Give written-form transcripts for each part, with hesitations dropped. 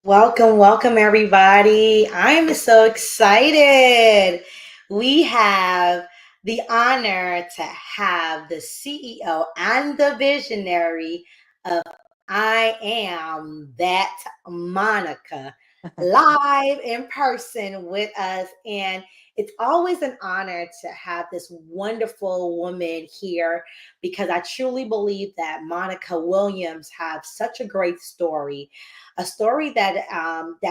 Welcome, welcome, everybody. I'm so excited. We have the honor to have the CEO and the visionary of I Am That Monica live in person with us. And it's always an honor to have this wonderful woman here because I truly believe that Monica Williams has such a great story, a story that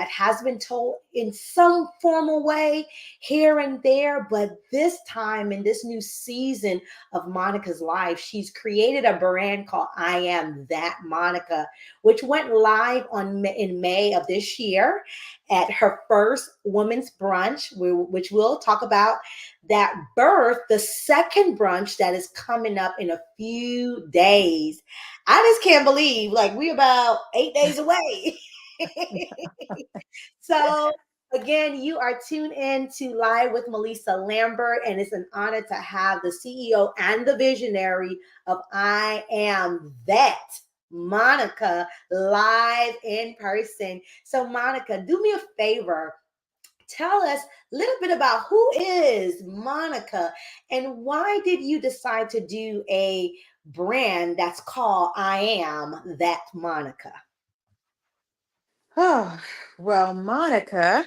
has been told in some formal way here and there, but this time in this new season of Monica's life, she's created a brand called I Am That Monica, which went live in May of this year at her first women's brunch, which we'll talk about that birth, the second brunch that is coming up in a few days. I just can't believe like we're about 8 days away. So again, you are tuned in to Live with Mellisa Lambert, and it's an honor to have the CEO and the visionary of I Am That Monica live in person. So Monica, do me a favor. Tell us a little bit about who is Monica and why did you decide to do a brand that's called I Am That Monica? Oh, well, Monica,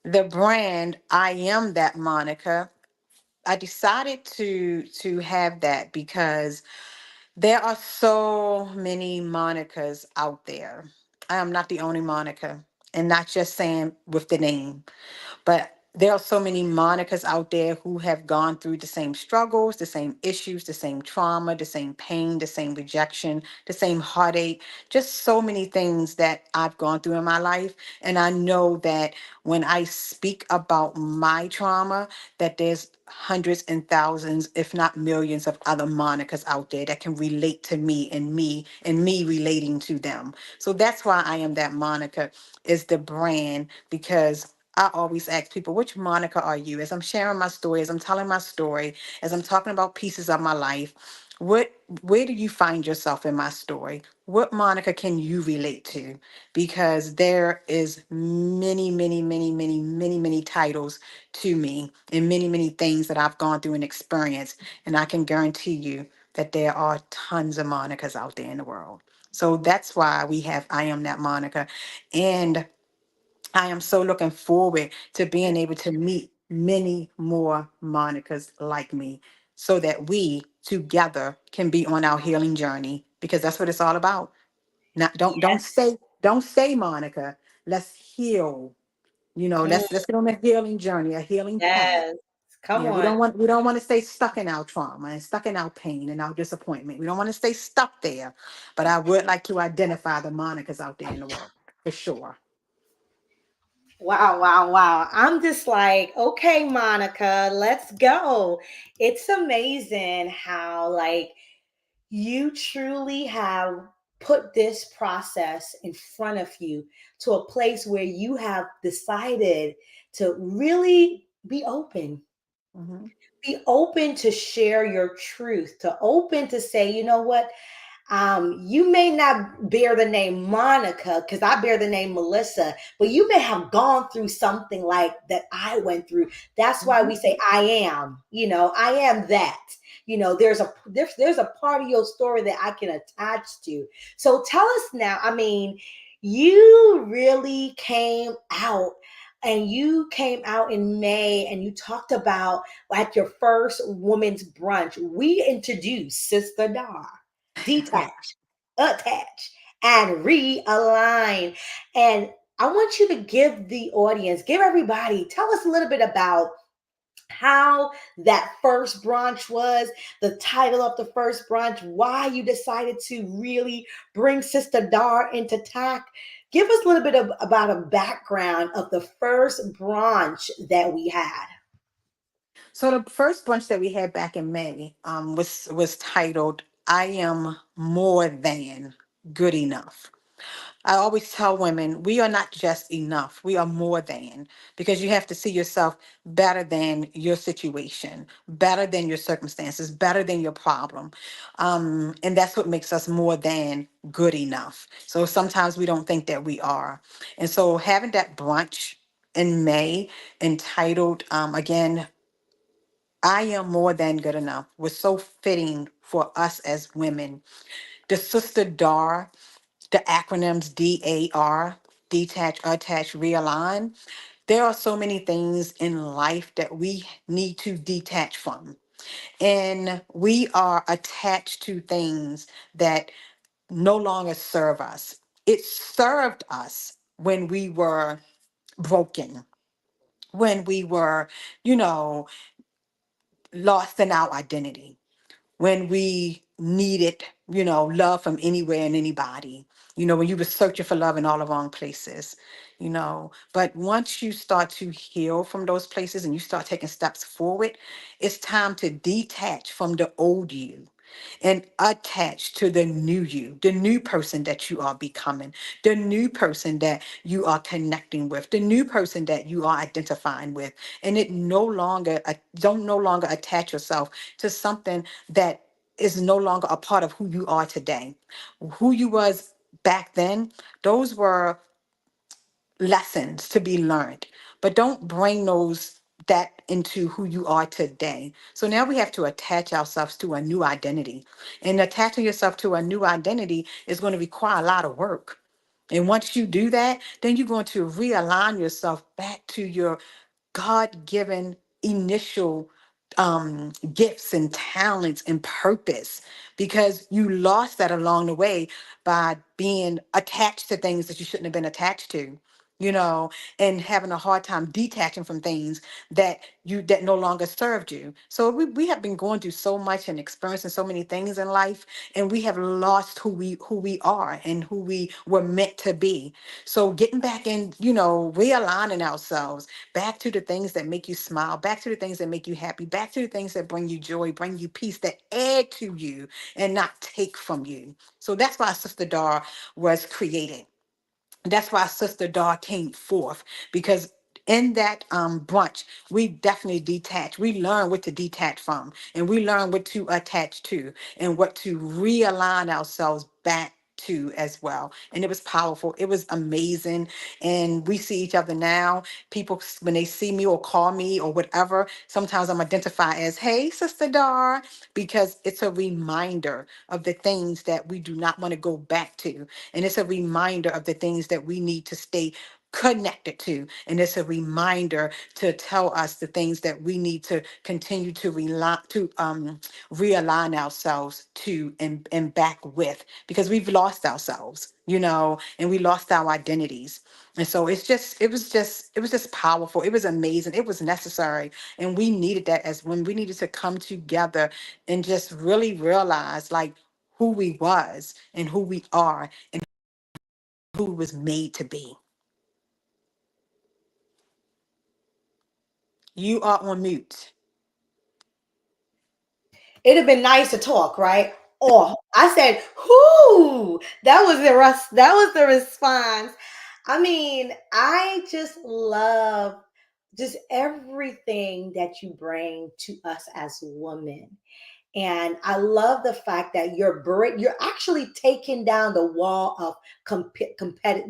the brand I am that Monica. I decided to have that because there are so many Monicas out there. I am not the only Monica, and not just saying with the name. But there are so many Monicas out there who have gone through the same struggles, the same issues, the same trauma, the same pain, the same rejection, the same heartache, just so many things that I've gone through in my life. And I know that when I speak about my trauma, that there's hundreds and thousands, if not millions, of other Monicas out there that can relate to me relating to them. So that's why I am that Monica is the brand because I always ask people, which Monica are you? As I'm sharing my story, as I'm telling my story, as I'm talking about pieces of my life, what where do you find yourself in my story? What Monica can you relate to? Because there is many titles to me and many things that I've gone through and experienced. And I can guarantee you that there are tons of Monicas out there in the world. So that's why we have I Am That Monica. And I am so looking forward to being able to meet many more Monicas like me so that we together can be on our healing journey because that's what it's all about. Not don't say Monica. Let's heal. Mm, Let's get on a healing journey, a healing path. yes. Come Yeah, we on. don't want we don't want to stay stuck in our trauma and stuck in our pain and our disappointment. We don't want to stay stuck there. But I would like to identify the Monicas out there in the world for sure. Wow, wow, wow. I'm just like, okay, Monica, let's go. It's amazing how, like, you truly have put this process in front of you to a place where you have decided to really Mhm. be open to share your truth, to open to say, you know what, you may not bear the name Monica because I bear the name Mellisa, but you may have gone through something like that I went through. That's why we Mhm. say I am, I am that. There's a part of your story that I can attach to. So tell us now, I mean, you really came out and you came out in May and you talked about at your first women's brunch, we introduced Sister Dar, detach, attach, and realign. And I want you to give the audience, give everybody, tell us a little bit about how that first brunch was, the title of the first brunch, why you decided to really bring Sister Dar into tack. Give us a little bit about a background of the first brunch that we had. So the first bunch that we had back in May was titled "I Am More Than Good Enough." I always tell women, we are not just enough. We are more than, because you have to see yourself better than your situation, better than your circumstances, better than your problem. And that's what makes us more than good enough. So sometimes we don't think that we are. And so having that brunch in May entitled, again, I am more than good enough, was so fitting for us as women. The Sister Dar, the acronyms DAR, detach, attach, realign. There are so many things in life that we need to detach from. And we are attached to things that no longer serve us. It served us when we were broken, when we were, you know, lost in our identity, when we needed, love from anywhere and anybody, when you were searching for love in all the wrong places, But once you start to heal from those places and you start taking steps forward, it's time to detach from the old you and attach to the new you, the new person that you are becoming, the new person that you are connecting with, the new person that you are identifying with. And it no longer, don't no longer attach yourself to something that is no longer a part of who you are today. Who you was back then, those were lessons to be learned, but don't bring those that into who you are today. So now we have to attach ourselves to a new identity. And attaching yourself to a new identity is going to require a lot of work. And once you do that, then you're going to realign yourself back to your God-given initial gifts and talents and purpose, because you lost that along the way by being attached to things that you shouldn't have been attached to, and having a hard time detaching from things that no longer served you. So we have been going through so much and experiencing so many things in life, and we have lost who we are and who we were meant to be. So getting back in, realigning ourselves back to the things that make you smile, back to the things that make you happy, back to the things that bring you joy, bring you peace, that add to you and not take from you. So that's why Sister Dar was created. That's why Sister Dar came forth, because in that brunch, we definitely detach. We learn what to detach from, and we learn what to attach to, and what to realign ourselves back to as well. And it was powerful. It was amazing. And we see each other now. People, when they see me or call me or whatever, sometimes I'm identified as, "Hey, Sister Dar," because it's a reminder of the things that we do not want to go back to. And it's a reminder of the things that we need to stay connected to. And it's a reminder to tell us the things that we need to continue to realign ourselves to and back with, because we've lost ourselves, and we lost our identities. And so it was just powerful. It was amazing. It was necessary. And we needed that, as when we needed to come together and just really realize, like, who we was and who we are, who was made to be. You are on mute. It'd have been nice to talk, right? Oh, I said, "Whoo!" That was the response. I mean, I just love just everything that you bring to us as women. And I love the fact that you're actually taking down the wall of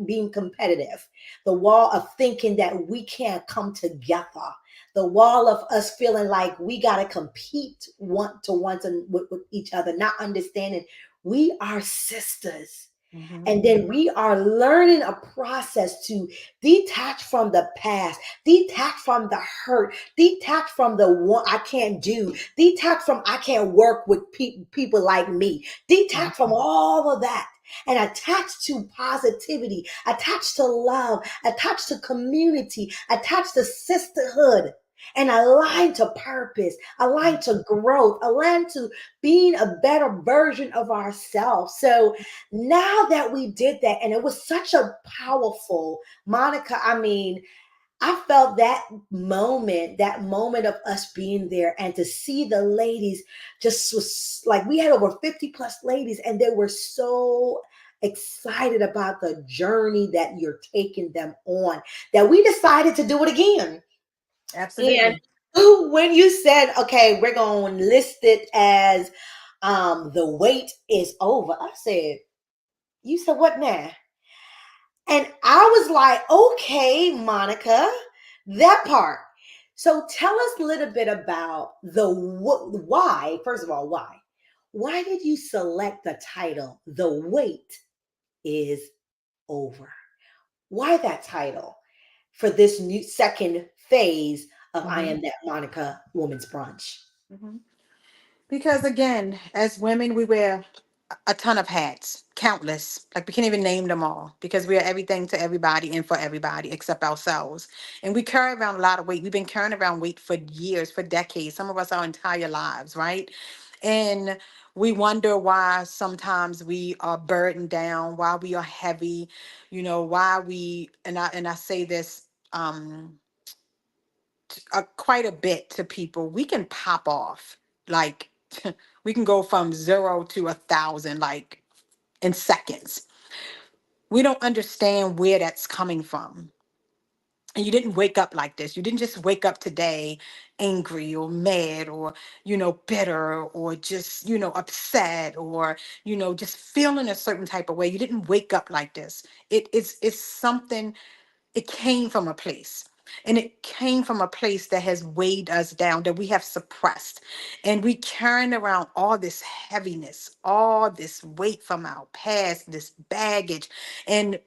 being competitive, the wall of thinking that we can't come together, the wall of us feeling like we got to compete one to one with each other, not understanding we are sisters. Hmm. And then we are learning a process to detach from the past, detach from the hurt, detach from the one I can't do, detach from I can't work with people like me, detach from all of that and attach to positivity, attach to love, attach to community, attach to sisterhood. And align to purpose, align to growth, align to being a better version of ourselves. So now that we did that, and it was such a powerful, Monica, I mean, I felt that moment of us being there and to see the ladies just was like we had over 50 plus ladies and they were so excited about the journey that you're taking them on, that we decided to do it again. And Absolutely. when you said, okay, we're going to list it as the wait is over, I said, you said what now? And I was like, okay, Monica, that part. So tell us a little bit about the why. First of all, why? Why did you select the title, The Wait is Over? Why that title for this new second phase of I Mhm. Am That Monica Woman's Brunch? Mhm. Because again, as women, we wear a ton of hats, countless. Like we can't even name them all because we are everything to everybody and for everybody except ourselves. And we carry around a lot of weight. We've been carrying around weight for years, for decades, some of us our entire lives, right? And we wonder why sometimes we are burdened down, why we are heavy, why we and I say this quite a bit to people. We can pop off like we can go from 0 to 1,000 like in seconds. We don't understand where that's coming from. And you didn't wake up like this. You didn't just wake up today angry or mad or, bitter or just, upset or, just feeling a certain type of way. You didn't wake up like this. It's something. It came from a place. And it came from a place that has weighed us down, that we have suppressed. And we carrying around all this heaviness, all this weight from our past, this baggage. And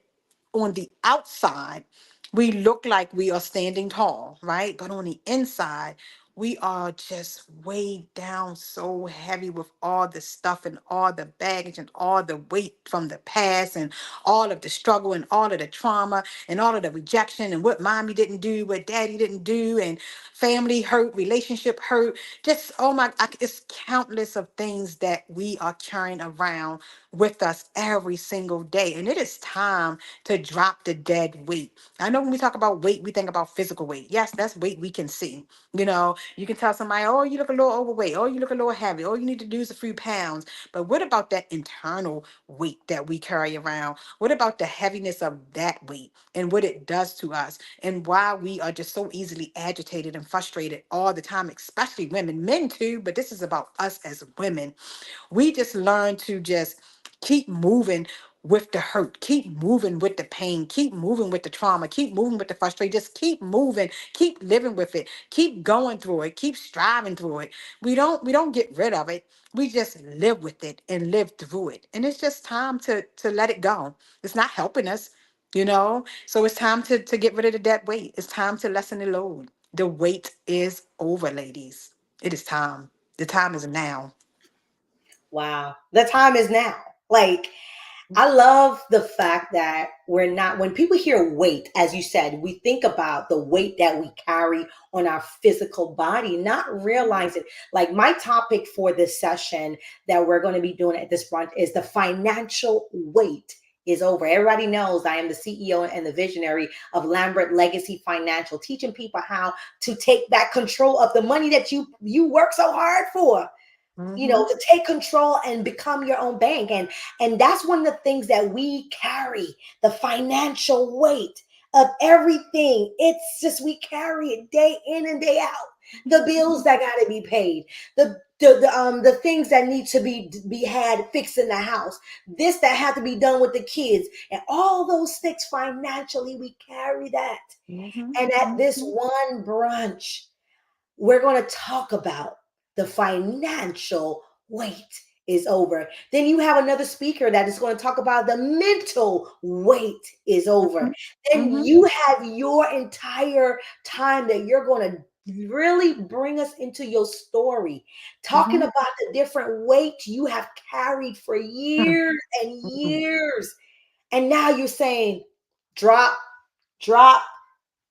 on the outside, we look like we are standing tall, right? But on the inside, we are just weighed down so heavy with all the stuff and all the baggage and all the weight from the past and all of the struggle and all of the trauma and all of the rejection and what mommy didn't do, what daddy didn't do, and family hurt, relationship hurt. Just, oh my, it's countless of things that we are carrying around with us every single day. And it is time to drop the dead weight. I know when we talk about weight, we think about physical weight. Yes, that's weight we can see. You can tell somebody, oh, you look a little overweight. Oh, you look a little heavy. All you need to do is a few pounds. But what about that internal weight that we carry around? What about the heaviness of that weight and what it does to us and why we are just so easily agitated and frustrated all the time, especially women, men too, but this is about us as women. We just learn to just keep moving with the hurt, keep moving with the pain, keep moving with the trauma, keep moving with the frustration, just keep moving, keep living with it, keep going through it, keep striving through it. We don't get rid of it. We just live with it and live through it. And it's just time to let it go. It's not helping us. So it's time to get rid of the dead weight. It's time to lessen the load. The wait is over, ladies. It is time. The time is now. Wow. The time is now. Like, I love the fact that we're not, when people hear weight, as you said, we think about the weight that we carry on our physical body, not realizing, like, my topic for this session that we're going to be doing at this brunch is the financial weight is over. Everybody knows I am the CEO and the visionary of Lambert Legacy Financial, teaching people how to take back control of the money that you work so hard for, Mm-hmm. to take control and become your own bank. And that's one of the things that we carry, the financial weight of everything. It's just, we carry it day in and day out. The bills that got to be paid, the things that need to be had fixed in the house, this that had to be done with the kids, and all those things financially, we carry that. Mm-hmm. And at this Mm-hmm. one brunch, we're going to talk about the financial weight is over. Then you have another speaker that is going to talk about the mental weight is over. Then Mm-hmm. you have your entire time that you're going to really bring us into your story, talking Mm-hmm. about the different weight you have carried for years and Mm-hmm. years. And now you're saying, drop, drop,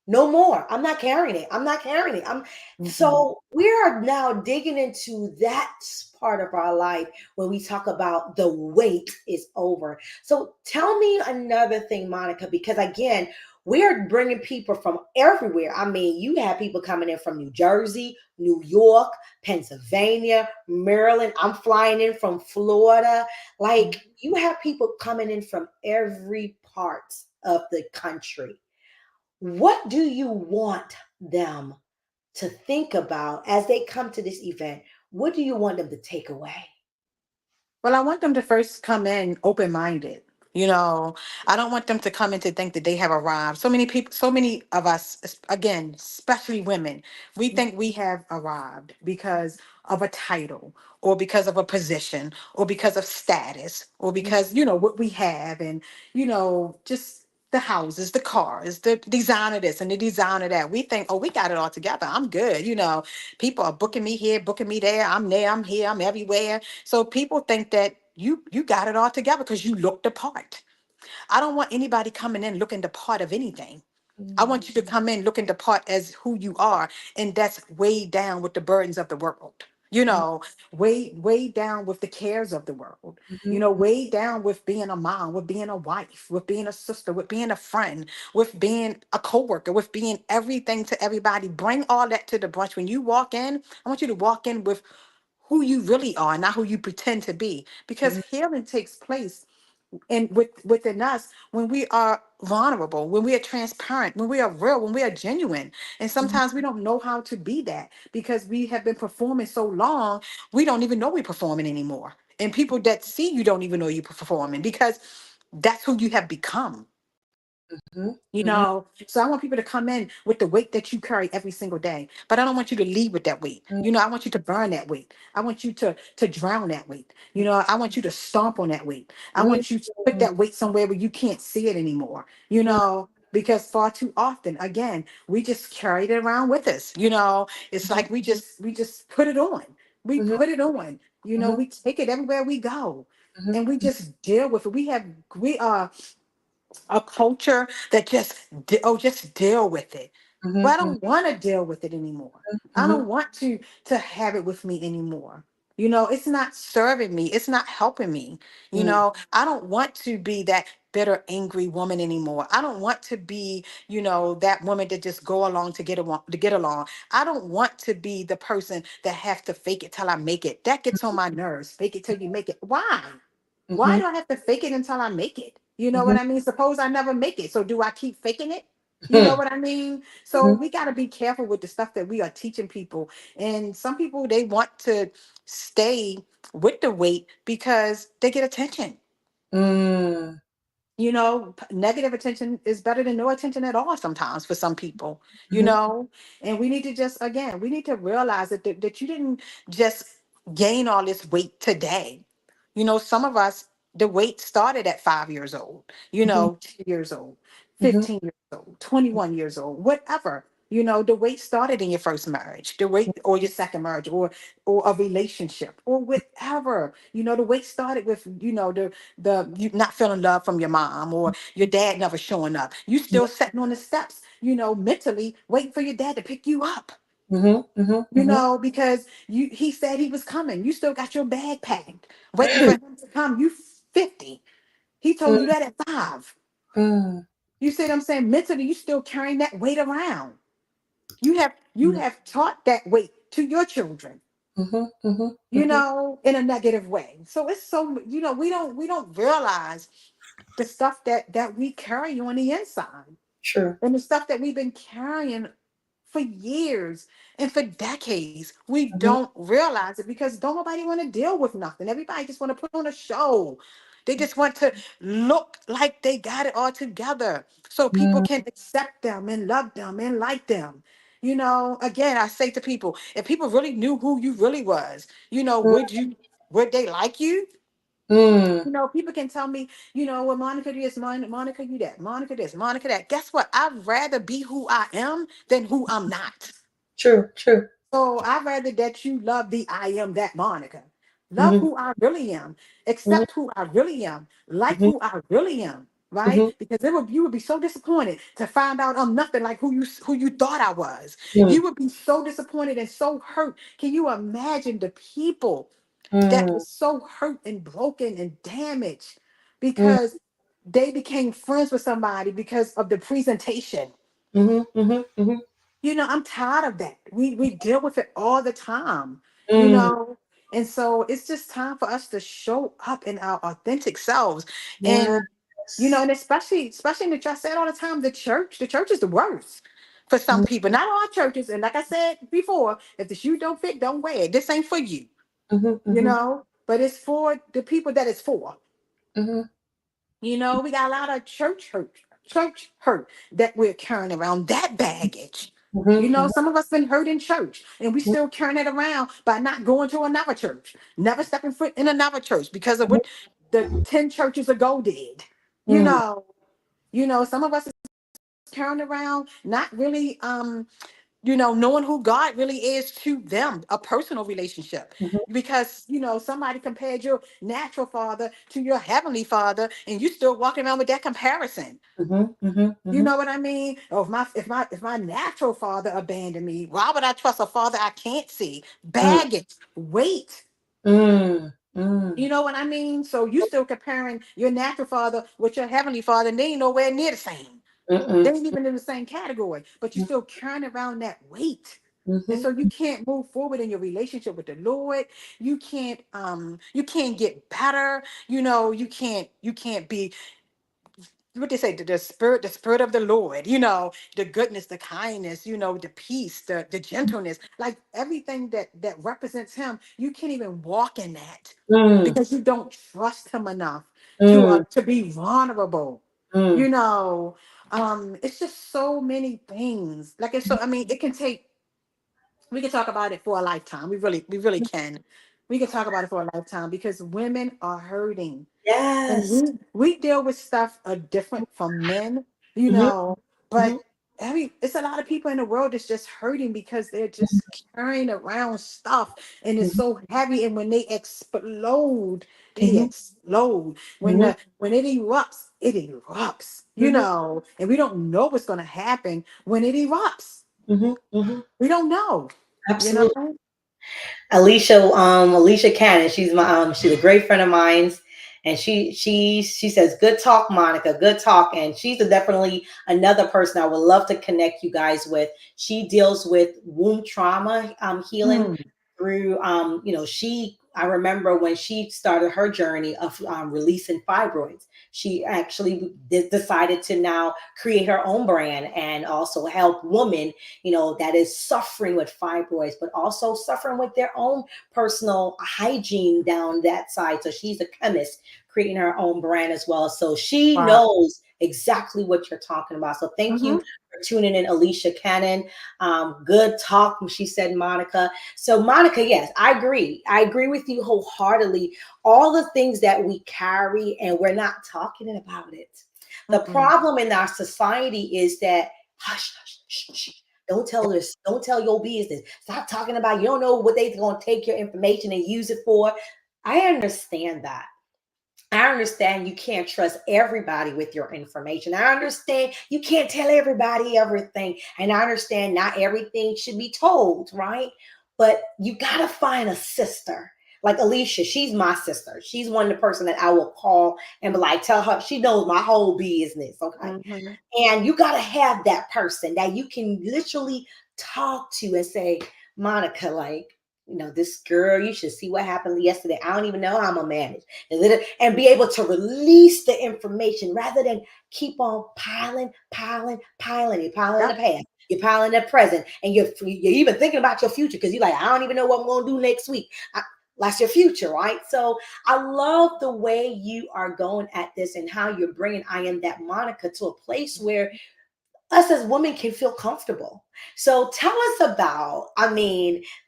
no more. I'm not carrying it. I'm not carrying it. Mm-hmm. So we are now digging into that part of our life when we talk about the wait is over. So tell me another thing, Monica, because again, We're bringing people from everywhere. I mean, you have people coming in from New Jersey, New York, Pennsylvania, Maryland. I'm flying in from Florida. Like, you have people coming in from every part of the country. What do you want them to think about as they come to this event? What do you want them to take away? Well, I want them to first come in open minded. You know, I don't want them to come in to think that they have arrived. So many people, so many of us, again, especially women, we think we have arrived because of a title or because of a position or because of status or because, what we have and, just the houses, the cars, the design of this and the design of that. We think, oh, we got it all together. I'm good. People are booking me here, booking me there. I'm there, I'm here, I'm everywhere. So people think that you got it all together because you look the part. I don't want anybody coming in looking the part of anything. I want you to come in looking the part as who you are, and that's way down with the burdens of the world. Way down with the cares of the world. Way down with being a mom, with being a wife, with being a sister, with being a friend, with being a coworker, with being everything to everybody. Bring all that to the brunch. When you walk in, I want you to walk in with who you really are, not who you pretend to be, because healing takes place and within us when we are vulnerable, when we are transparent, when we are real, when we are genuine. And sometimes we don't know how to be that because we have been performing so long, we don't even know we're performing anymore. And people that see you don't even know you're performing because that's who you have become. Mhm, So I want people to come in with the weight that you carry every single day, but I don't want you to leave with that weight. mhm, I want you to burn that weight. I want you to drown that weight. I want you to stomp on that weight. I mhm, want you to put that weight somewhere where you can't see it anymore. Because far too often, again, we just carried it around with us. It's mhm, like we just put it on. We mhm, put it on. mhm, We take it everywhere we go, mhm, and we just deal with it. We are a culture that just deal with it. mhm, But I mhm, don't want to deal with it anymore. I mhm, don't want to have it with me anymore. It's not serving me. It's not helping me. mhm, I don't want to be that bitter, angry woman anymore. I don't want to be, that woman that just go along to get along. I don't want to be the person that have to fake it till I make it. That gets on my nerves. Fake it till you make it. Why? Why mhm, do I have to fake it until I make it? You know what mhm, I mean? Suppose I never make it. So do I keep faking it? You know mhm, what I mean? So mhm, we got to be careful with the stuff that we are teaching people. And some people, they want to stay with the weight because they get attention. mm, Negative attention is better than no attention at all sometimes for some people, mhm, and we need to just, again, we need to realize that you didn't just gain all this weight today. Some of us, the weight started at 5 years old, mhm, 10 years old, mhm, 15 years old, 21 years old, whatever. The weight started in your first marriage, the weight, or your second marriage, or a relationship, or whatever. The weight started with, the you not feeling love from your mom or your dad never showing up. You still sitting on the steps, mentally waiting for your dad to pick you up. mhm, mhm, mhm, Because he said he was coming. You still got your bag packed, waiting for him to come. You 50. He told you mm, that at 5. mm, You see what I'm saying? Mentally, you still carrying that weight around. You have taught that weight to your children, mhm, mhm, mhm. in a negative way. So it's so, we don't realize the stuff that we carry on the inside, True. and the stuff that we've been carrying for years and for decades. We Mhm, don't realize it because don't nobody want to deal with nothing. Everybody just want to put on a show. They just want to look like they got it all together so people mm, can accept them and love them and like them. Again, I say to people, if people really knew who you really was, would they like you? mm, People can tell me, well, Monica this, Monica you that, Monica this, Monica that. Guess what? I'd rather be who I am than who I'm not. true, true. So I'd rather that you love the I am that Monica. Love Mhm, who I really am. mhm, Accept who I really am. Like mhm, who I really am. Right? mhm, Because you would be so disappointed to find out I'm nothing like who you thought I was. mm, You would be so disappointed and so hurt. Can you imagine the people that mm, was so hurt and broken and damaged mm, because they became friends with somebody because of the presentation. Mhm. Mhm. Mhm. I'm tired of that. We deal with it all the time, you Mm. know. And so it's just time for us to show up in our authentic selves. And Yes. and especially in the church, I said all the time, the church is the worst for some Mhm. people. Not all churches. And like I said before, if the shoe don't fit, don't wear it. This ain't for you, Mhm. Mhm. but it's for the people that it's for. Mhm. We got a lot of church hurt that we're carrying around, that baggage. Mhm. Mhm. Some of us been hurt in church, and we still carrying it around by not going to another church, never stepping foot in another church because of what the 10 churches ago did. You Mhm. know, some of us is carrying around not really knowing who God really is to them, a personal relationship. Mhm. Because, somebody compared your natural father to your heavenly father, and you still walking around with that comparison. Mhm. Mhm. You Mhm. know what I mean? Or if my natural father abandoned me, why would I trust a father I can't see? Mm. Baggage, weight. Mm. Mm. You know what I mean? So you still comparing your natural father with your heavenly father, and they ain't nowhere near the same. They Mm. ain't even in the same category, but you're Mm. still carrying around that weight. And Mhm. so you can't move forward in your relationship with the Lord. You can't get better. You can't be what they say, the spirit of the Lord, the goodness, the kindness, the peace, the gentleness, like everything that represents him. You can't even walk in that Mm. because you don't trust him enough to Mm. be vulnerable. Mm. You know, it's just so many things. Like it's so. I mean, it can take. We can talk about it for a lifetime. We really can. We can talk about it for a lifetime because women are hurting, and Yes. we deal with stuff different from men, Mhm. Mhm. but it's a lot of people in the world that's just hurting because they're just carrying around stuff, and it's Mhm. so heavy, and when they Mhm. explode. Mhm. When it erupts, Mhm. and we don't know what's going to happen when it erupts. Mhm. Mhm. We don't know, you know. Absolutely. Alicia Cannon. She's a great friend of mine's, and she says, "Good talk, Monica. Good talk." And she's definitely another person I would love to connect you guys with. She deals with womb trauma healing Hmm. through she. I remember when she started her journey of releasing fibroids. She actually decided to now create her own brand and also help women that is suffering with fibroids, but also suffering with their own personal hygiene down that side. So she's a chemist creating her own brand as well. So she Wow. knows exactly what you're talking about. So thank you Hmm. for tuning in, Alicia Cannon. Good talk, she said, Monica. So, Monica, yes, I agree. I agree with you wholeheartedly. All the things that we carry and we're not talking about it. The Mm-mm. problem in our society is that hush, hush, shh, shh. Don't tell this. Don't tell your business. Stop talking about. You don't know what they're going to take your information and use it for. I understand that. I understand you can't trust everybody with your information. I understand you can't tell everybody everything. And I understand not everything should be told, right? But you got to find a sister. Like Alicia, she's my sister. She's one of the person that I will call and be like, tell her she knows my whole business. Okay. Hmm. And you got to have that person that you can literally talk to and say, Monica, like, this girl, you should see what happened yesterday. I don't even know how I'm gonna manage. And be able to release the information rather than keep on piling, piling, piling. You're piling the Yep. past, you're piling the present, and you're even thinking about your future because you're like, I don't even know what I'm gonna do next week. That's your future, right? So I love the way you are going at this and how you're bringing I am that Monica to a place where us as women can feel comfortable. So tell us about,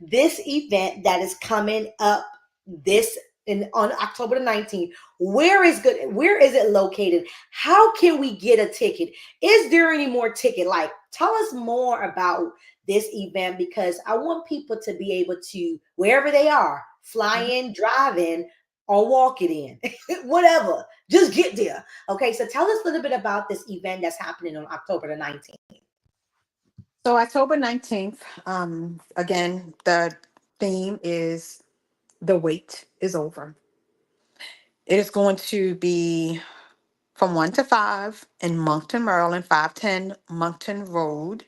this event that is coming up this on October the 19th. Where is it located? How can we get a ticket? Is there any more ticket? Like, tell us more about this event because I want people to be able to, wherever they are, fly Mhm. in, drive in, or walk it in, whatever. Just get there. Okay, so tell us a little bit about this event that's happening on October the 19th. So October 19th, again, the theme is the wait is over. It is going to be from 1 to 5 in Moncton, Maryland, 510 Moncton Road.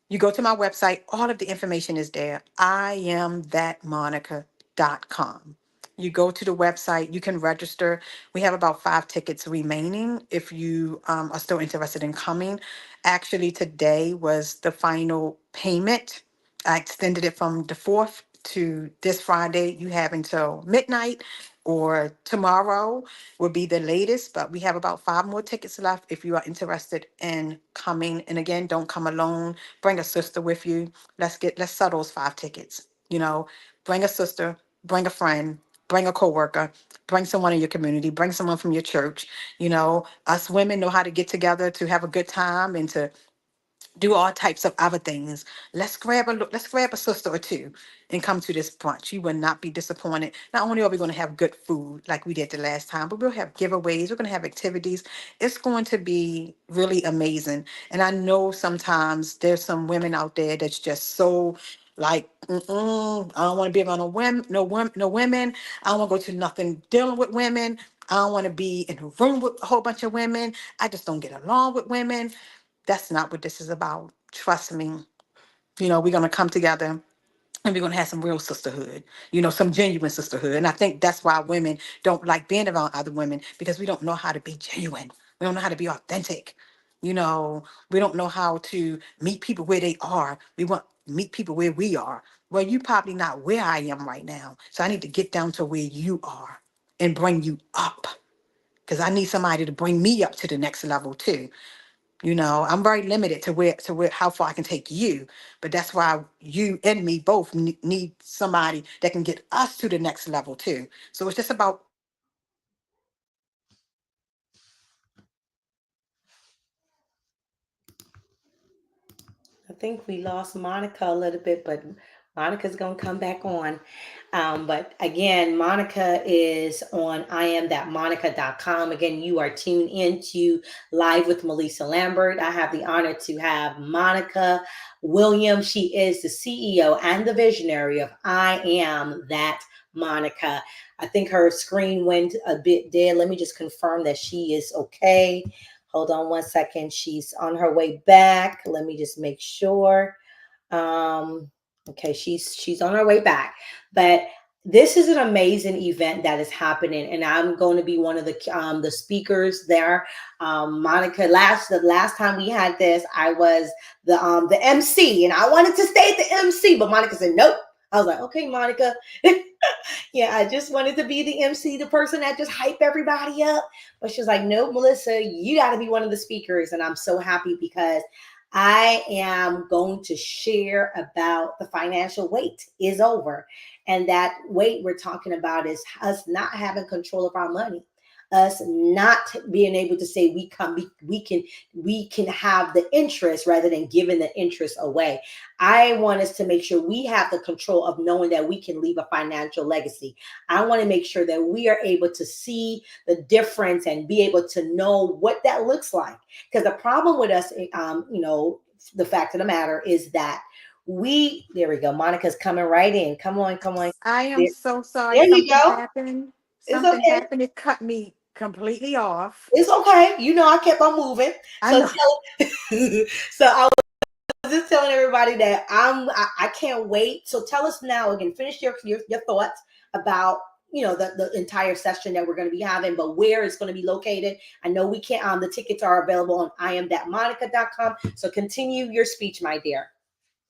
You go to my website, all of the information is there. IamThatMonica.com. You go to the website, you can register. We have about 5 tickets remaining if you are still interested in coming. Actually, today was the final payment. I extended it from the 4th to this Friday. You have until midnight, or tomorrow will be the latest, but we have about 5 more tickets left if you are interested in coming. And again, don't come alone. Bring a sister with you. Let's sell those 5 tickets. Bring a sister, bring a friend, bring a coworker, bring someone in your community, bring someone from your church. Us women know how to get together to have a good time and to do all types of other things. Let's grab a sister or two and come to this brunch. You will not be disappointed. Not only are we going to have good food like we did the last time, but we'll have giveaways. We're going to have activities. It's going to be really amazing. And I know sometimes there's some women out there that's just so like, I don't want to be around no women. I don't want to go to nothing dealing with women. I don't want to be in a room with a whole bunch of women. I just don't get along with women. That's not what this is about. Trust me. We're going to come together and we're going to have some real sisterhood, some genuine sisterhood. And I think that's why women don't like being around other women, because we don't know how to be genuine. We don't know how to be authentic. We don't know how to meet people where they are. We want to meet people where we are. Well, you probably not where I am right now. So I need to get down to where you are and bring you up, because I need somebody to bring me up to the next level too. I'm very limited to where how far I can take you, but that's why you and me both need somebody that can get us to the next level too. So it's just about I think we lost Monica a little bit, but Monica's gonna come back on. But again, Monica is on IamThatMonica.com. Again, you are tuned into Live with Mellisa Lambert. I have the honor to have Monica Williams. She is the CEO and the visionary of I Am That Monica. I think her screen went a bit dead. Let me just confirm that she is okay. Hold on one second. She's on her way back. Let me just make sure. Um, okay, she's on her way back. But this is an amazing event that is happening, and I'm going to be one of the speakers there. Monica, the last time we had this, I was the MC, and I wanted to stay at the MC, but Monica said nope. I was like, okay, Monica. Yeah, I just wanted to be the MC, the person that just hype everybody up. But she's like, no, Mellisa, you got to be one of the speakers. And I'm so happy because I am going to share about the financial weight is over. And that weight we're talking about is us not having control of our money. Us not being able to say we can have the interest rather than giving the interest away. I want us to make sure we have the control of knowing that we can leave a financial legacy. I want to make sure that we are able to see the difference and be able to know what that looks like. Because the problem with us, the fact of the matter is that there we go. Monica's coming right in. Come on, come on. I am There, so sorry. there you Something go. happened. It's Something okay. happened. It cut me completely off. It's okay. I kept on moving. I So know. tell, so I was just telling everybody that I can't wait. So tell us now again. Finish your thoughts about the entire session that we're going to be having, but where it's going to be located. I know we can't. The tickets are available on IamThatMonica.com. So continue your speech, my dear.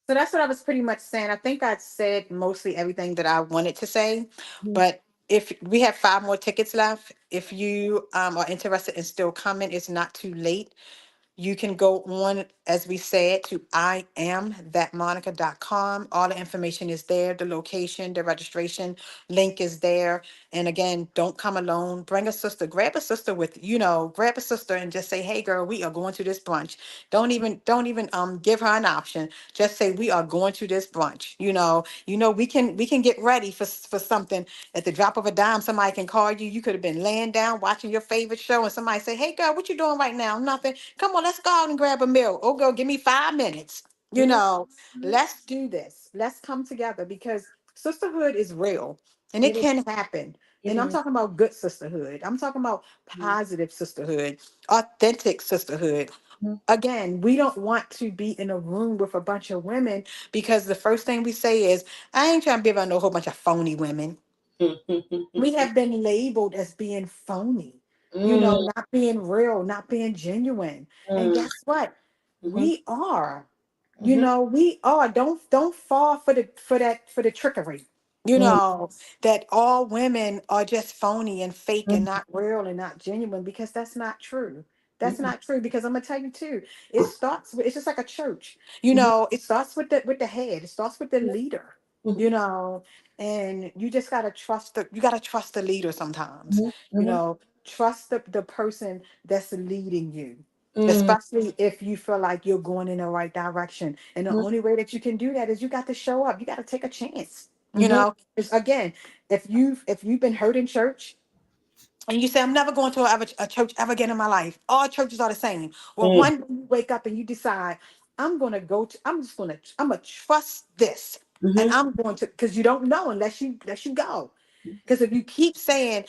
So that's what I was pretty much saying. I think I said mostly everything that I wanted to say, but if we have 5 more tickets left, if you are interested in still coming, it's not too late. You can go on, as we said, to IamThatMonica.com. All the information is there. The location, the registration link is there. And again, don't come alone. Bring a sister. Grab a sister grab a sister and just say, hey girl, we are going to this brunch. Don't even give her an option. Just say we are going to this brunch. We can get ready for something at the drop of a dime. Somebody can call you. You could have been laying down watching your favorite show and somebody say, hey girl, what you doing right now? Nothing. Come on, let's go out and grab a meal. Oh, girl, give me 5 minutes. Mhm. Let's do this. Let's come together because sisterhood is real. And it It is. can happen. It And I'm is. talking about good sisterhood. I'm talking about positive sisterhood, authentic sisterhood. Again, we don't want to be in a room with a bunch of women because the first thing we say is, I ain't trying to be around no whole bunch of phony women. We have been labeled as being phony, Mm, not being real, not being genuine. And mm, guess what? mhm, We are. mhm, We are. Don't fall for the trickery. mm, That all women are just phony and fake and mm, not real and not genuine, because that's not true. That's mm, not true, because I'm gonna tell you too. It's just like a church. mhm, It starts with the head. It starts with the leader. mhm, You know, and you just gotta trust the leader sometimes. mhm, mhm, Trust the person that's leading you, mm, especially if you feel like you're going in the right direction. And the mhm, only way that you can do that is you got to show up. You got to take a chance. mhm, It's, again, if you've been hurt in church and you say, I'm never going to a church ever again in my life. All churches are the same. Well, mm, one day you wake up and you decide, I'm gonna trust this. And mhm, I'm going to, because you don't know unless you go. Because if you keep saying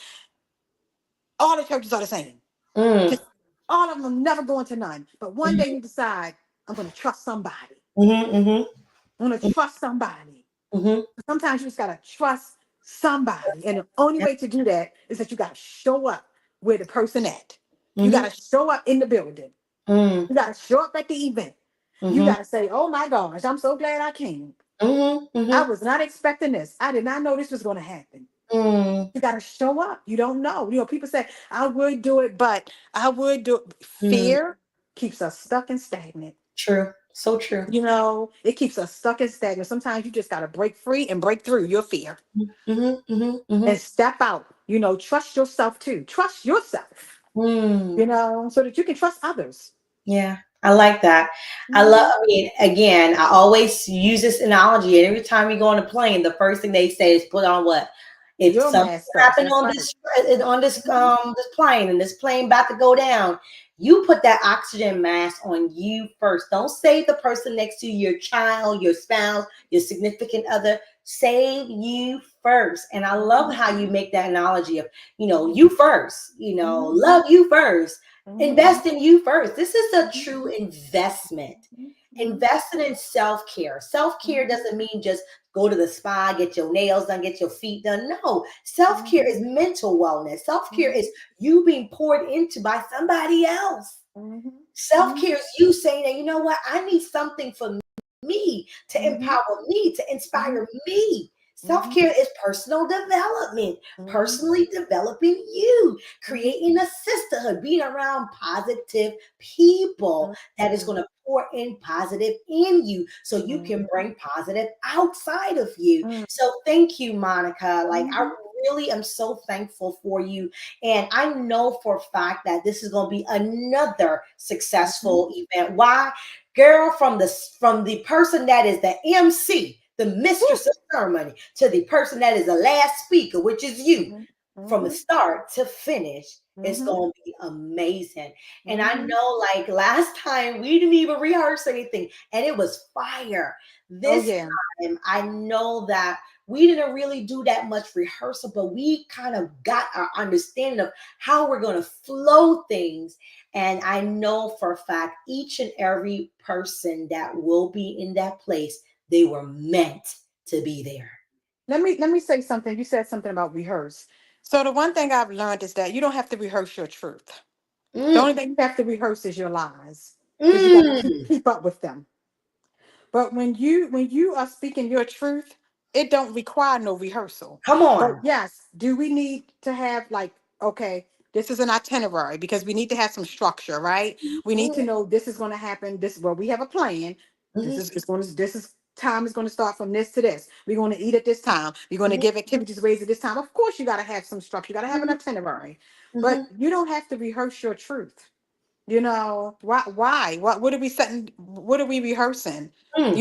all the churches are the same, mm, because all of them are never going to none. But one day you decide, I'm gonna trust somebody. mhm, mhm, I'm gonna trust somebody. mhm. Sometimes you just gotta trust somebody. And the only Yeah. way to do that is that you gotta show up where the person at. You Mhm, gotta show up in the building. mm, You gotta show up at the event. You mhm, gotta say, oh my gosh, I'm so glad I came. mhm, I mhm, was not expecting this. I did not know this was gonna happen. mm, You gotta show up. You don't know. People say, I would do it, but I would do it. mm. Fear keeps us stuck and stagnant. True. So true. It keeps us stuck and stagnant. Sometimes you just gotta break free and break through your fear Mhm, mhm, mhm, and step out. Trust yourself too. Trust yourself, mm. so that you can trust others. Yeah, I like that. Mhm. I mean, again, I always use this analogy, and every time you go on a plane, the first thing they say is put on what? If Your something mask first. happened That's on right. Mhm. this plane and this plane about to go down, you put that oxygen mask on you first. Don't save the person next to you, your child, your spouse, your significant other. Save you first. And I love Mhm. how you make that analogy of, Mhm. you first, Mhm. love you first. Mhm. Invest in you first. This is a Mhm. true investment. Mhm. Investing in self care. Self care Mhm. doesn't mean just go to the spa, get your nails done, get your feet done. No, self care Mhm. is mental wellness. Self care is Mhm. you being poured into by somebody else. Mhm. Self Mhm. care is you saying that, you know what, I need something for me to Mhm. empower me, to Mhm. inspire me. Self Mhm. care is personal development, Mhm. personally developing you, Mhm. creating a sisterhood, being around positive people that is going Mhm. to pour in positive in you so you can Mhm. bring positive outside of you. Mhm. So thank you, Monica. Like, I Mhm. really am so thankful for you. And I know for a fact that this is going to be another Mhm. successful event. Why? Girl, from the person that is the MC, the Woo. mistress of ceremony, to the person that is the last speaker, which is you, Mhm. from the Mhm. start to finish, it's Mhm. going to be amazing. And I Mhm. know, like last time, we didn't even rehearse anything, and it was fire. Oh This yeah. time, I know that we didn't really do that much rehearsal, but we kind of got our understanding of how we're going to flow things. And I know for a fact, each and every person that will be in that place, they were meant to be there. Let me say something. You said something about rehearse. So the one thing I've learned is that you don't have to rehearse your truth. The Mm, only thing you have to rehearse is your lies, because you got to keep, mm, keep up with them. But when you are speaking your truth, it don't require no rehearsal. come But on. yes, do we need to have, like, okay, this is an itinerary, because we need to have some structure, right? We need to Mhm, know this is going to happen. We have a plan. This mhm, is it's going to this is time is going to start from this to this. We're going to eat at this time. We're going to mhm, give activities raised at this time. Of course, you got to have some structure. You got to have an mhm, itinerary, but mhm, you don't have to rehearse your truth. Why? What are we setting? What are we rehearsing? mm,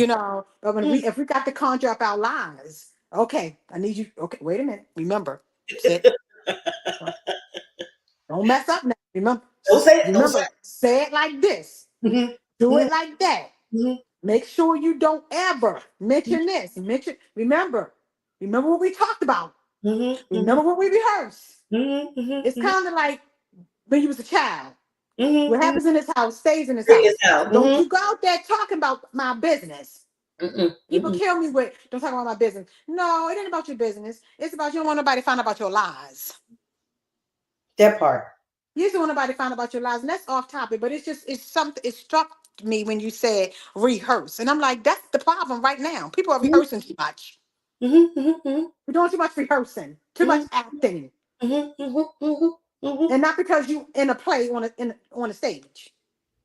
But mm. if we got to conjure up our lies, okay, I need you. Okay, wait a minute. Remember, sit. Don't mess up now. Remember, Don't say it. Don't say remember, say it like this. it. Mhm, Do mhm, it like that. mhm, Make sure you don't ever mhm, mention this. Remember what we talked about. Mhm. Mhm. Remember what we rehearse. Mhm. Mhm. It's kind of like when you was a child. Mhm. What Mhm. happens in this house stays in this Bring us house. out. Don't Mhm. you go out there talking about my business. Mhm. People Mhm. kill me with, don't talk about my business. No, it ain't about your business. It's about you don't want nobody to find out about your lies. That part. You just don't want nobody to find out about your lies. And that's off topic, but it's something, it struck me when you said rehearse. And I'm like, that's the problem right now. People are Mhm. rehearsing too much. Mhm. Mhm. Mhm. We're doing too much rehearsing, too much Mhm. acting. Mhm. Mhm. Mhm. Mhm. And not because you in a play on a stage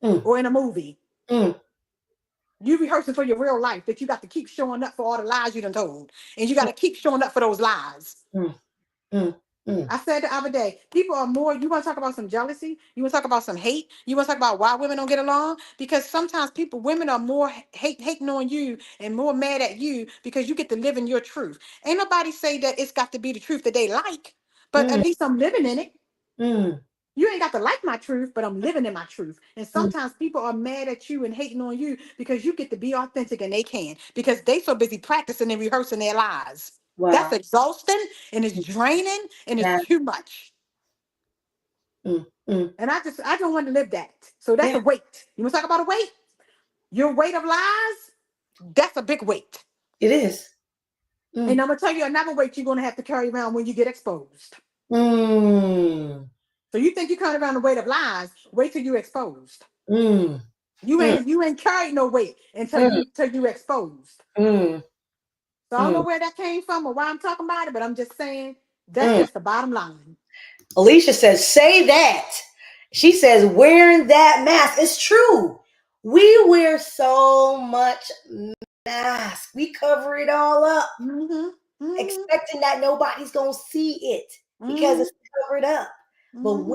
Mm. or in a movie. Mm. You rehearsing for your real life that you got to keep showing up for all the lies you done told. And you got to keep showing up for those lies. Mm. Mm. Mm. I said the other day, people are more, you want to talk about some jealousy? You want to talk about some hate? You want to talk about why women don't get along? Because sometimes women are more hating on you and more mad at you because you get to live in your truth. Ain't nobody say that it's got to be the truth that they like, but at Mm. least I'm living in it. Mm. You ain't got to like my truth, but I'm living in my truth. And Mm. sometimes people are mad at you and hating on you because you get to be authentic and they can because they so busy practicing and rehearsing their lies. That's Wow. exhausting and it's draining and it's Yeah. too much. Mm. Mm. And I don't want to live that. So that's Yeah. a weight. You want to talk about a weight? Your weight of lies, that's a big weight. It is. And Mm. I'm gonna tell you another weight you're gonna have to carry around when you get exposed. Mm. So you think you carry around the weight of lies, wait till you're exposed. Mm. Mm. You ain't carried no weight Mm. until you exposed. Mm. So I don't know Mm. where that came from or why I'm talking about it, but I'm just saying that's Mm. just the bottom line. Alicia says, say that. She says, wearing that mask. It's true. We wear so much mask. We cover it all up, Mm-hmm. Mm-hmm. expecting that nobody's gonna see it because Mm-hmm. it's covered up. But Mm-hmm.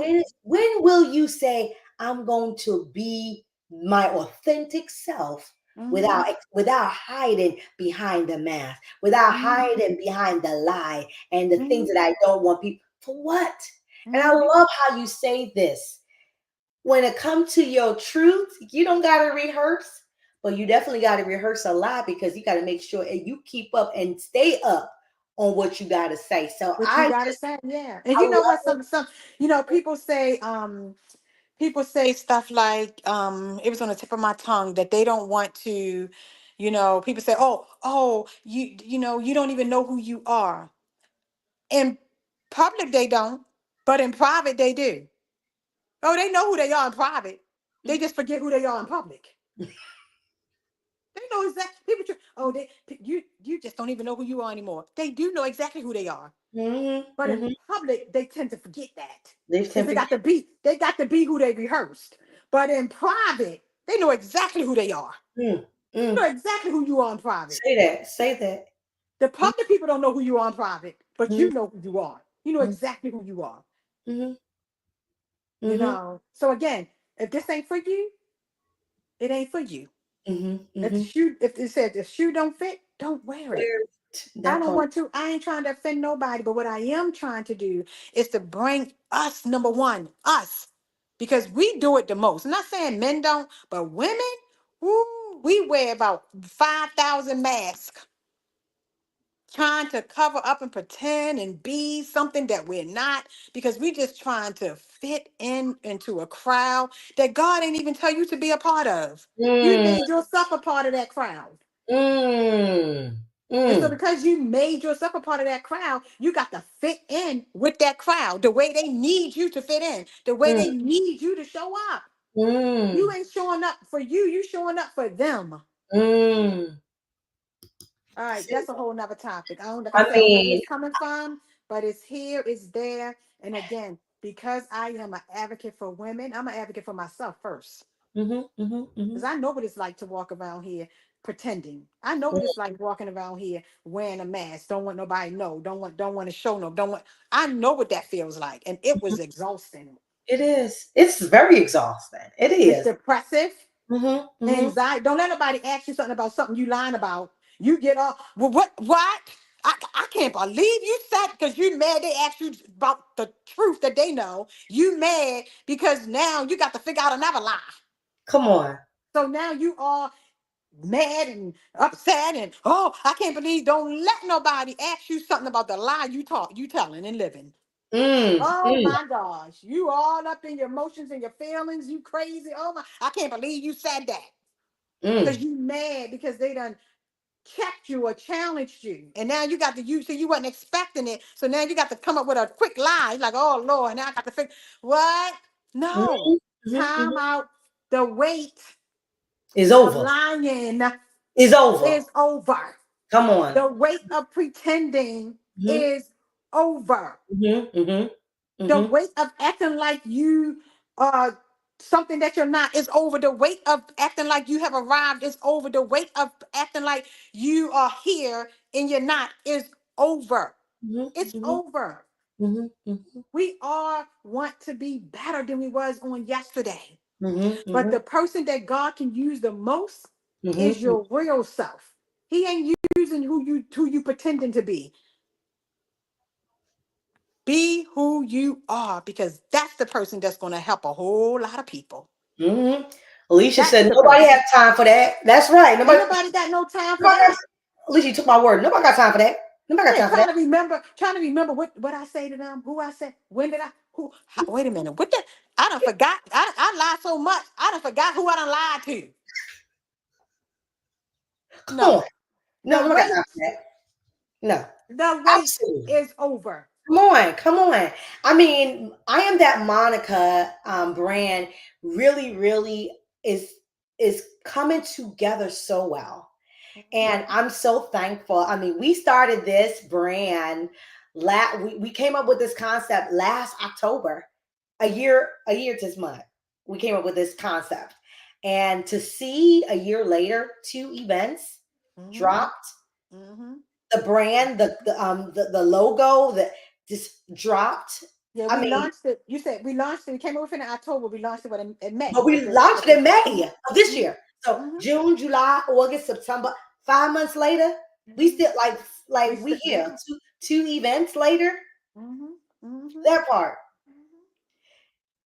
when will you say, I'm going to be my authentic self Mm-hmm. without hiding behind the mask, without Mm-hmm. hiding behind the lie and the things Mm-hmm. that I don't want people for what? And I Mm-hmm. love how you say this. When it comes to your truth, you don't gotta rehearse, but you definitely gotta rehearse a lot because you gotta make sure you keep up and stay up on what you gotta say. So What you gotta say, yeah. And I you know love what? Some people say stuff like it was on the tip of my tongue that they don't want to, people say, you don't even know who you are. In public they don't, but in private they do. Oh, they know who they are in private. They it. just forget who they are in public. They know exactly people. You just don't even know who you are anymore. They do know exactly who they are. Mm-hmm, But in mm-hmm. public, they tend to forget that They because tend to forget. they got to be who they rehearsed. But in private, they know exactly who they are. Mm, You mm. know exactly who you are in private. Say that. Say that. The public people don't know who you are in private, but Mm-hmm, you know who you are. You know exactly who you are. mm-hmm, mm-hmm, So again, if this ain't for you, it ain't for you. mm-hmm, If the mm-hmm. shoe, if it said the shoe don't fit, don't wear it. Where I that don't part. want to. I ain't trying to offend nobody, but what I am trying to do is to bring us, number one, us, because we do it the most. I'm not saying men don't, but women, woo, we wear about 5,000 masks trying to cover up and pretend and be something that we're not because we just trying to fit in into a crowd that God ain't even tell you to be a part of. You Mm, made yourself a part of that crowd. mm, And so mm, because you made yourself a part of that crowd, you got to fit in with that crowd the way they need you to fit in, the way mm, they need you to show up. You mm, ain't showing up for you showing up for them. mm. All right, See, that's a whole nother topic. I don't like I I said, I don't know where mean, it's coming from, but it's here, it's there. And again, because I am an advocate for women, I'm an advocate for myself first. mm-hmm, mm-hmm, mm-hmm, Because I know what it's like to walk around here pretending. I know what it's like walking around here wearing a mask. Don't want nobody to know. Don't want to show no. Don't want. I know what that feels like, and it was exhausting. it is. It's very exhausting. It It's is. depressive, Mm-hmm, mm-hmm. anxiety. Don't let nobody ask you something about something you lying about. You get all well. What? I can't believe you said because you mad they asked you about the truth that they know. You mad because now you got to figure out another lie. Come on. So now you are mad and upset and oh, I can't believe, don't let nobody ask you something about the lie you telling and living. Mm, Oh mm, my gosh, you all up in your emotions and your feelings, you crazy. Oh my, I can't believe you said that. Because mm, you mad because they done checked you or challenged you. And now you got to use, so you wasn't expecting it. So now you got to come up with a quick lie. Like, oh Lord, now I got to fix what? No. mm, mm, Time mm. out. The wait It's of over. lying It's over. is over. Come on. The weight of pretending Mm-hmm, is over. mm-hmm, mm-hmm, The mm-hmm, weight of acting like you are something that you're not is over. The weight of acting like you have arrived is over. The weight of acting like you are here and you're not is over. It's mm-hmm, over. mm-hmm, mm-hmm, We all want to be better than we was on yesterday. mm-hmm, But mm-hmm, the person that God can use the most is mm-hmm, your real self. He ain't using who you pretending to be. Be who you are, because that's the person that's going to help a whole lot of people. mm-hmm. Alicia That's said the nobody person. have time for that. That's right. Ain't Nobody. nobody got no time for Nobody that. got, Alicia, you took my word. Nobody got time for that. Nobody got Yeah, time for that. trying to remember what I say to them, who I said, when did I, who, how, wait a minute, what the, I done forgot, I lied so much, I done forgot who I done lied to. Come on. No, No, the nobody got time wait, for that. No, the wait absolutely. is over. Come on, come on. I mean, I am that Monica brand really, really is is coming together so well. And I'm so thankful. I mean, we started this brand we came up with this concept last October, a year this month. We came up with this concept. And to see a year later, two events Mm-hmm, dropped, mm-hmm. the brand, the logo that just dropped. Yeah, I we mean, launched it. You said we launched it. We came over in October. We launched it in May but we of launched this in year. May of this Mm-hmm, year. So mm-hmm, June, July, August, September, 5 months later, we mm-hmm. still We like we said, here yeah. two events later. Mm-hmm, mm-hmm. That part,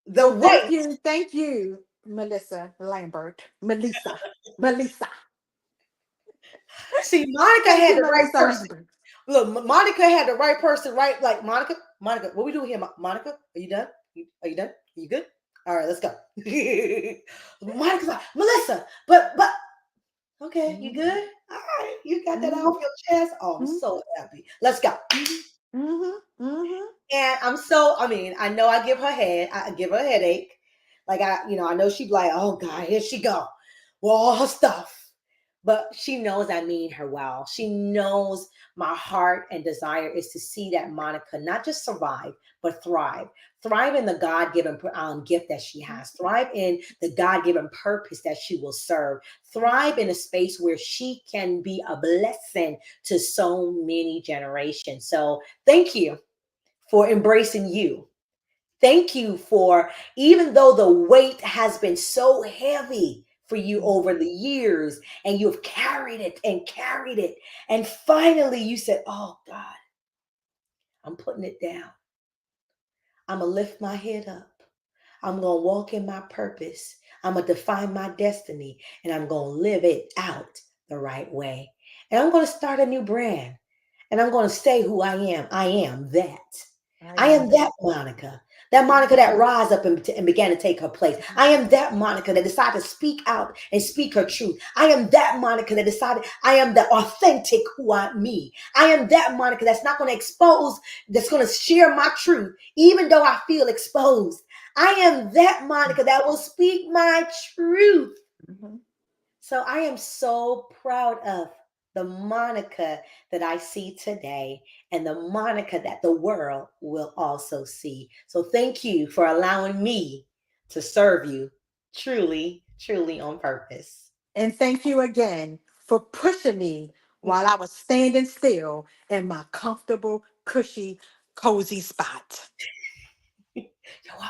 the So wait. thank you, Melissa Lambert, Mellisa. See, Monica Thank had you, the right Melissa person. Lambert. Look, Monica had the right person, right? Like Monica, what we doing here? Monica, are you done? Are you done? Are you good? All right, let's go. Monica's like, Melissa, but okay, you Mm-hmm, good? All right, you got that mm-hmm, off your chest. Oh, I'm so happy. Let's go. mm-hmm, mm-hmm. And I mean, I know I give her a headache. Like I know she'd be like, oh God, here she go. Well, all her stuff. But she knows I mean her well. She knows my heart and desire is to see that Monica not just survive, but thrive. Thrive in the God given gift that she has. Thrive in the God given purpose that she will serve. Thrive in a space where she can be a blessing to so many generations. So thank you for embracing you. Thank you for, even though the weight has been so heavy for you over the years and you've carried it and carried it. And finally you said, oh God, I'm putting it down. I'm going to lift my head up. I'm going to walk in my purpose. I'm going to define my destiny and I'm going to live it out the right way. And I'm going to start a new brand and I'm going to say who I am. I am that. I I am am that. that Monica. That Monica that rise up and began to take her place. I am that Monica that decided to speak out and speak her truth. I am that Monica that decided I am the authentic who I me. I am that Monica that's not going to expose, that's going to share my truth, even though I feel exposed. I am that Monica that will speak my truth. Mm-hmm. So I am so proud of the Monica that I see today and the Monica that the world will also see. So thank you for allowing me to serve you truly, truly on purpose. And thank you again for pushing me while I was standing still in my comfortable, cushy, cozy spot. You're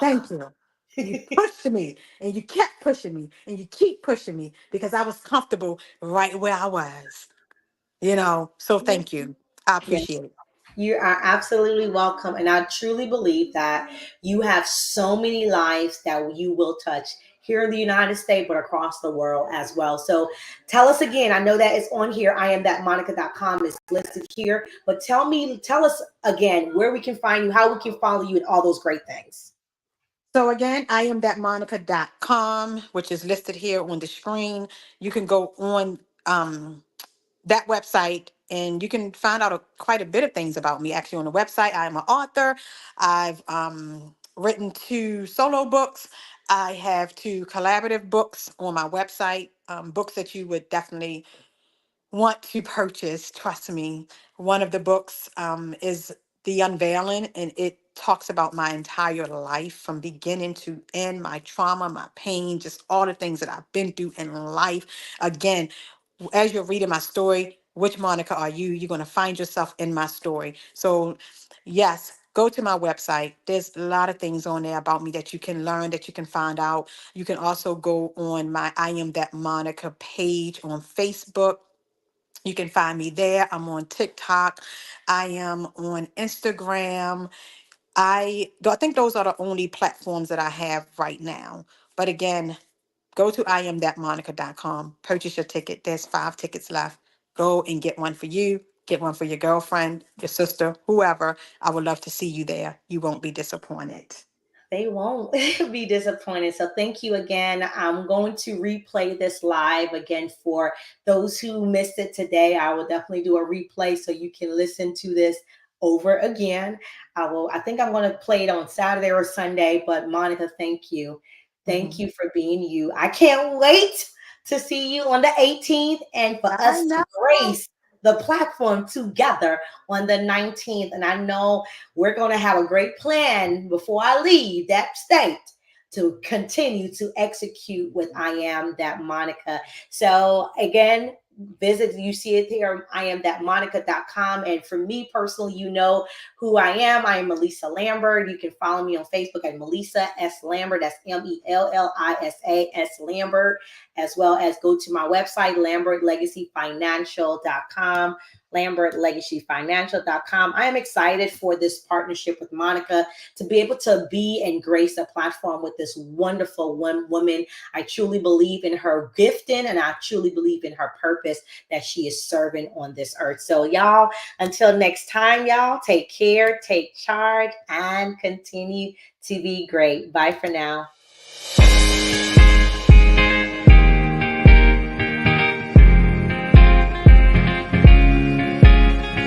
Thank you. You welcome. pushed me and you kept pushing me and you keep pushing me because I was comfortable right where I was. So thank you. I Yes. appreciate it. You are absolutely welcome. And I truly believe that you have so many lives that you will touch here in the United States, but across the world as well. So tell us again. I know that it's on here. I am that Monica.com is listed here, but tell us again where we can find you, how we can follow you, and all those great things. So again, I am that Monica.com, which is listed here on the screen. You can go on that website and you can find out quite a bit of things about me. Actually, on the website, I'm an author. I've written 2 solo books. I have 2 collaborative books on my website, books that you would definitely want to purchase. Trust me. One of the books is The Unveiling, and it talks about my entire life from beginning to end, my trauma, my pain, just all the things that I've been through in life. Again, as you're reading my story, which Monica are you? You're going to find yourself in my story. So, yes, go to my website. There's a lot of things on there about me that you can learn, that you can find out. You can also go on my I Am That Monica page on Facebook. You can find me there. I'm on TikTok. I am on Instagram. I think those are the only platforms that I have right now. But again, go to IamThatMonica.com. Purchase your ticket. There's 5 tickets left. Go and get one for you. Get one for your girlfriend, your sister, whoever. I would love to see you there. You won't be disappointed. They won't be disappointed. So thank you again. I'm going to replay this live again for those who missed it today. I will definitely do a replay so you can listen to this over again. I think I'm going to play it on Saturday or Sunday, but Monica, thank you. Thank Mhm. you for being you. I can't wait to see you on the 18th and for I us to know. grace the platform together on the 19th. And I know we're going to have a great plan before I leave that state to continue to execute with I Am That Monica. So again, visit, you see it here, I am that Monica.com. And for me personally, you know who I am. I am Mellisa Lambert. You can follow me on Facebook at Mellisa S. Lambert. That's Mellisa S. Lambert, as well as go to my website, LambertLegacyFinancial.com. LambertLegacyFinancial.com. I am excited for this partnership with Monica to be able to be and grace a platform with this wonderful woman. I truly believe in her gifting and I truly believe in her purpose that she is serving on this earth. So, y'all, until next time, y'all, take care, take charge, and continue to be great. Bye for now.